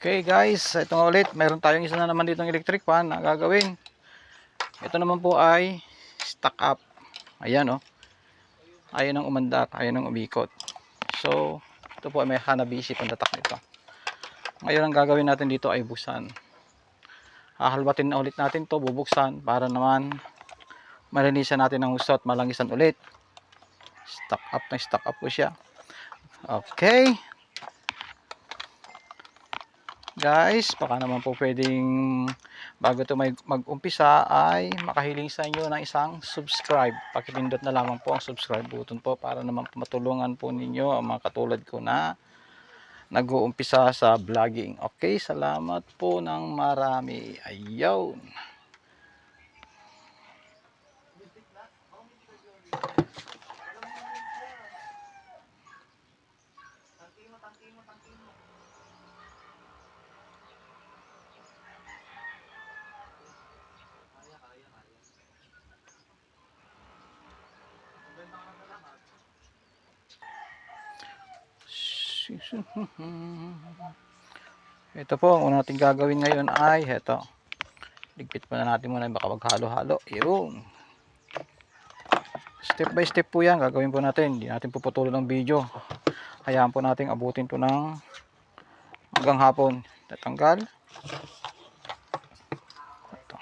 Okay guys, ito nga ulit. Mayroon tayong isa na naman ditong electric fan na gagawin. Ito naman po ay stock up. Ayan o. Ayaw nang umandar, ayaw nang umikot. So, ito po ay may Hanabishi pandatak nito. Ngayon ang gagawin natin dito ay buksan. Hahalwatin na ulit natin to, bubuksan para naman malinisan natin ng husto at malangisan ulit. Stock up po siya. Okay. Guys, baka naman po pwedeng bago ito mag-umpisa ay makahiling sa inyo ng isang subscribe. Pakipindot na lamang po ang subscribe button po para naman matulungan po ninyo ang mga katulad ko na nag-uumpisa sa vlogging. Okay, salamat po ng marami. Ayaw. Ito po, ang natin gagawin ngayon ay ito. Ligpit muna natin muna, baka maghalo-halo. Yun. Step by step po yan, gagawin po natin. Hindi natin puputulon ng video. Hayaan po natin abutin to ng hanggang hapon. Tatanggal. Ito.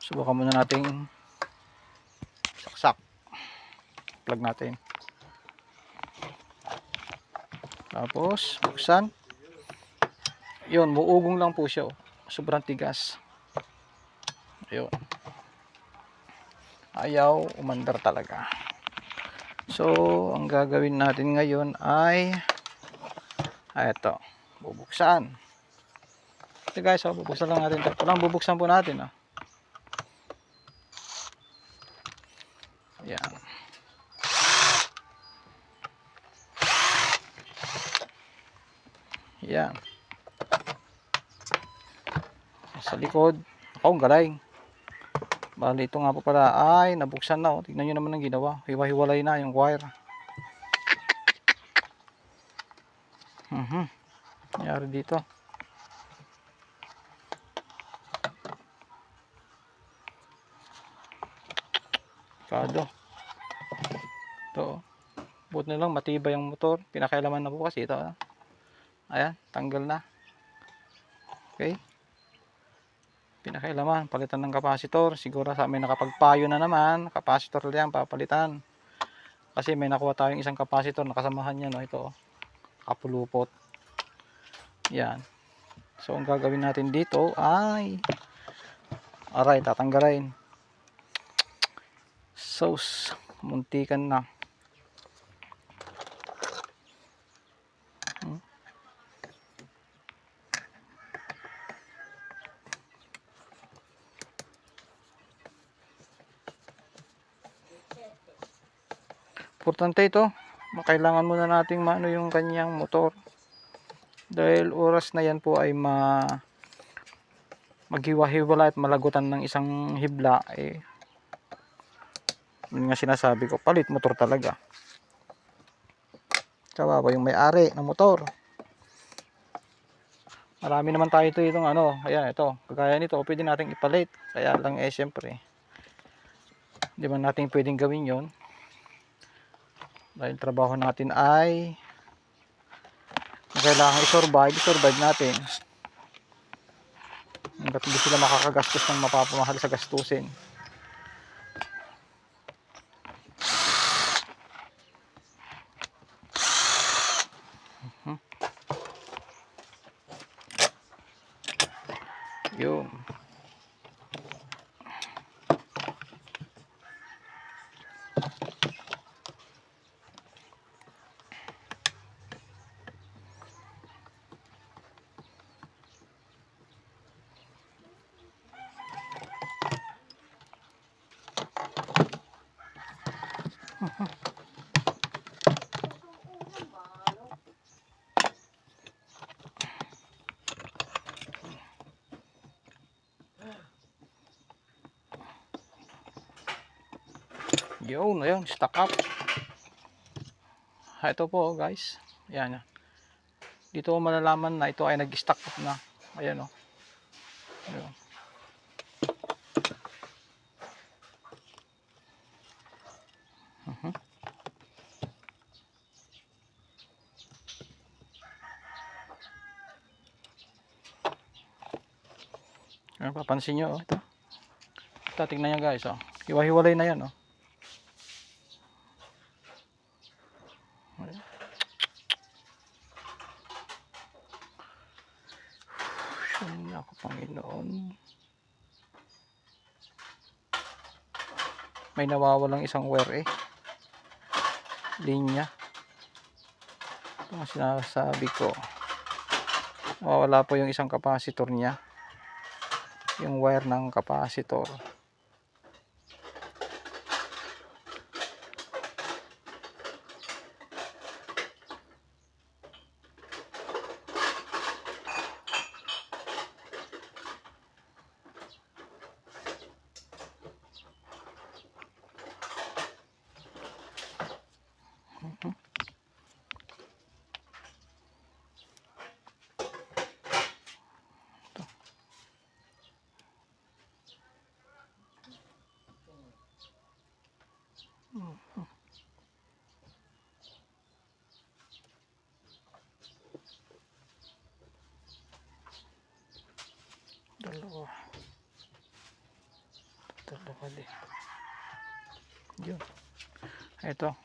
Subukan muna natin saksak. Plug natin. Tapos, buksan. Yun, muugong lang po siya. Sobrang tigas. Ayun. Ayaw umandar talaga. So, ang gagawin natin ngayon ay ito, bubuksan. Ito guys, bubuksan lang natin. Ito lang bubuksan po natin. Ayan. Ayan. Sa likod, ang galing. Bali, ito nga po pala ay nabuksan na. Tignan nyo naman ang ginawa. Hiwa-hiwalay na yung wire. Nangyari dito. Kado. Ito. Buti na lang matibay yung motor. Pinakailaman na po kasi ito. Ayan, tanggal na. Okay. Pinakailaman, palitan ng kapasitor. Siguro sa may nakapagpayo na naman, kapasitor lang papalitan. Kasi may nakuha tayong isang kapasitor nakasamahan niya, no, ito. Kapulupot. Yan. So ang gagawin natin dito ay aray, tatanggalin. Sauce, muntikan na. Importante ito. Kailangan muna nating maano yung kanyang motor. Dahil oras na yan po ay maghiwa-hiwala at malagutan ng isang hibla. Yun nga sinasabi ko, palit motor talaga. Kawawa yung may-ari ng motor. Marami naman tayo itong ayan, ito. Kagaya nito, pwede nating ipalit. Kaya lang syempre, hindi man natin pwedeng gawin yon. Dahil trabaho natin ay kailangan i-survive natin. Hanggat hindi sila makakagastos ng mapapamahal sa gastusin. Yun. Yun, ayun, stock up. Ito po guys. Yan. Dito mo malalaman na ito ay nag-stack up na. Ayan o. Ayan. Ayan, papansin nyo, ito. Ito, tignan nyo guys, oh. Hiwa-hiwalay na yan, oh. Ay, naku, Panginoon. May nawawalang isang wire eh. Linya. Ito ang sinasabi ko. Nawawala po yung isang capacitor niya. Yung wire ng capacitor. Dalawa din. Yun. Ito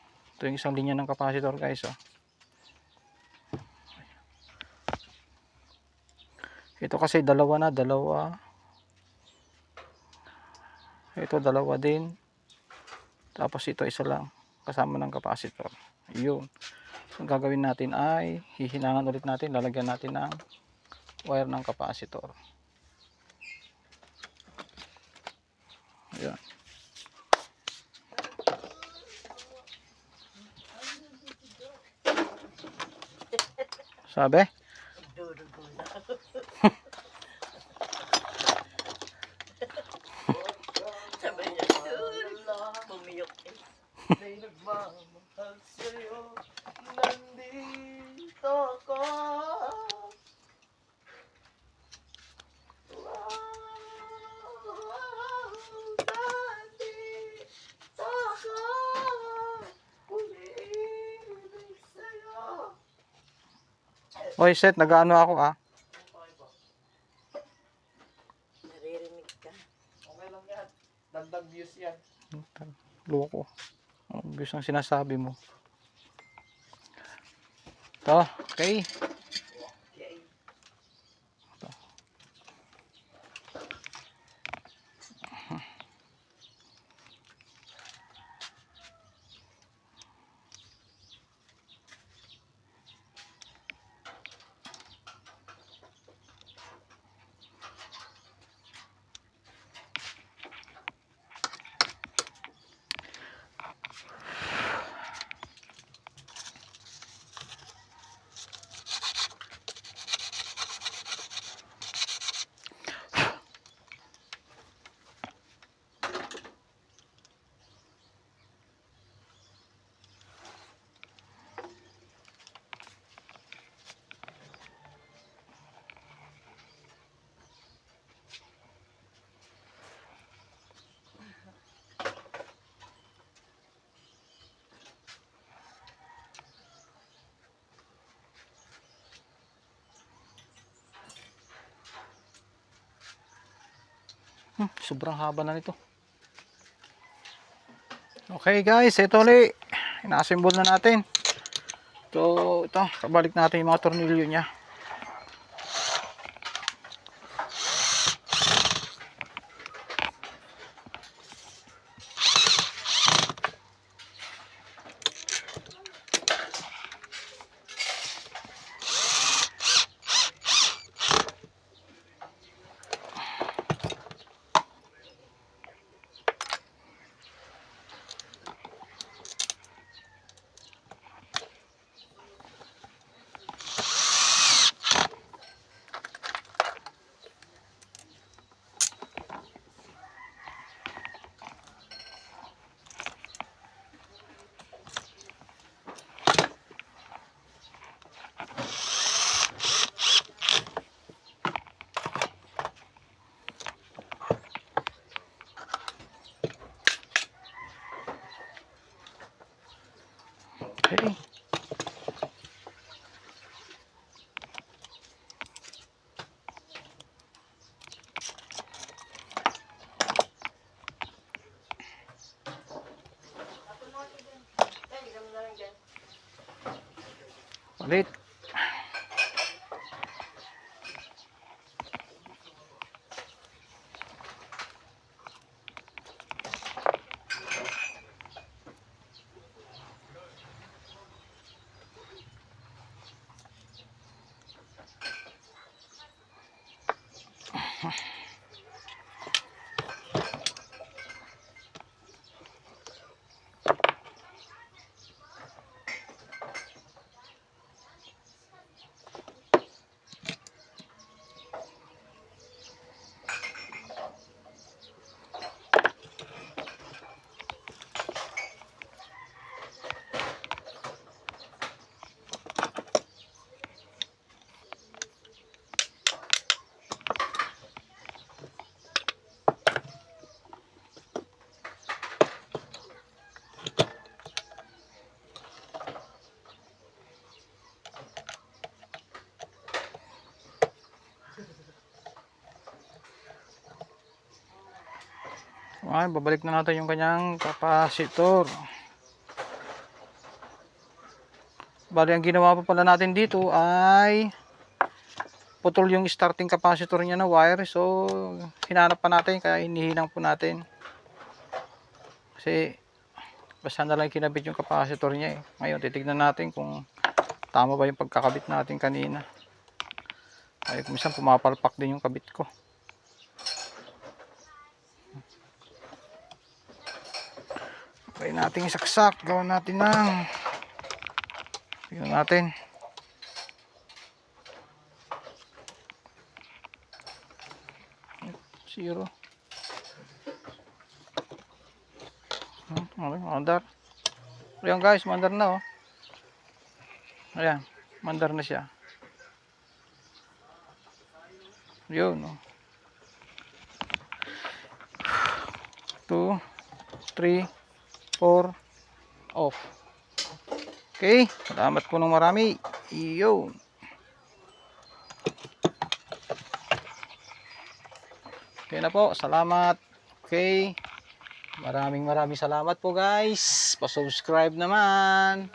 yung isang linya ng capacitor guys, oh. Ito kasi dalawa. Ito dalawa din. Tapos ito isa lang kasama ng capacitor. Yun. So, ang gagawin natin ay hihinangan ulit natin, lalagyan natin ng wire ng capacitor. Ayan. Sabi? Sabi niya, bumiyok eh. May nagmamahal sa'yo, nandito ako. Nandito ako. Umiibig sa'yo. Oy, set, nag-ano ako ah. Naririnig ka. Okay lang yan. Dagdag views yan. Loko. Ang gusto ng sinasabi mo. Ito, okay. Sobrang haba na nito. Okay guys, ito ulit. Ina-assemble na natin. So, ito, kabalik natin yung mga tornilyo niya. Ulit. Ay, babalik na natin yung kanyang capacitor. Bali, ang ginawa pa pala natin dito ay putol yung starting capacitor niya na wire. So, hinanap pa natin, kaya inihinang po natin. Kasi, basta na lang kinabit yung capacitor niya eh. Ngayon, titignan natin kung tama ba yung pagkakabit natin kanina. Ay, kumisan pumapalpak din yung kabit ko. Try natin isaksak. Gawin natin ng tingnan natin. Zero. Okay, mandar. Ayan guys, mandar na oh. Ayan, mandar na siya. Yun oh. 2, 3, 4, off. Okay, salamat po ng marami. Iyo. Okay na po, salamat. Okay. Maraming salamat po guys. Pa-subscribe naman.